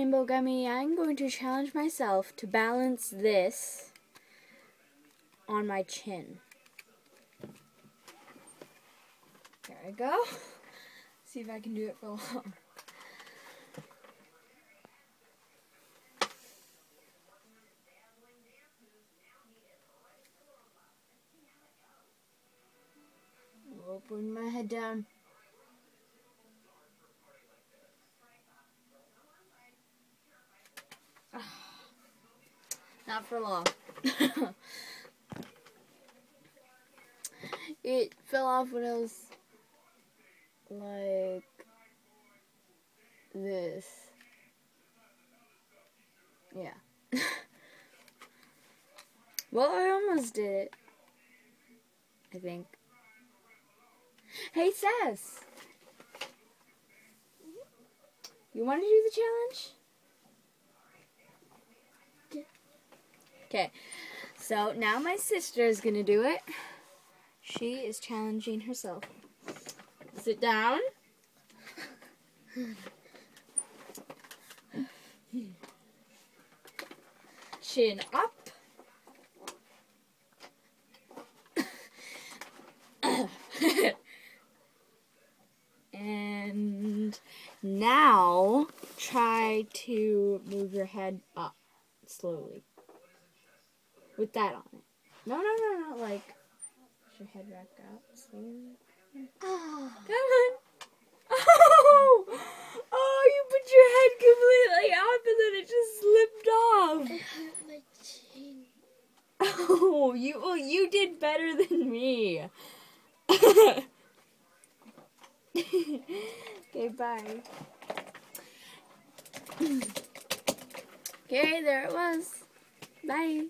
Rainbow Gummy, I'm going to challenge myself to balance this on my chin. There I go. See if I can do it for long. Putting my head down. Not for long. It fell off when I was like this. Yeah. Well, I almost did it. I think. Hey, Sass. You want to do the challenge? Okay. So now my sister is going to do it. She is challenging herself. Sit down. Chin up. And now try to move your head up slowly. With that on it. No, like push your head back up slowly. Oh. Come on. Oh, you put your head completely up and then it just slipped off. I hurt my chin. Oh, you did better than me. Okay, bye. Okay, there it was. Bye.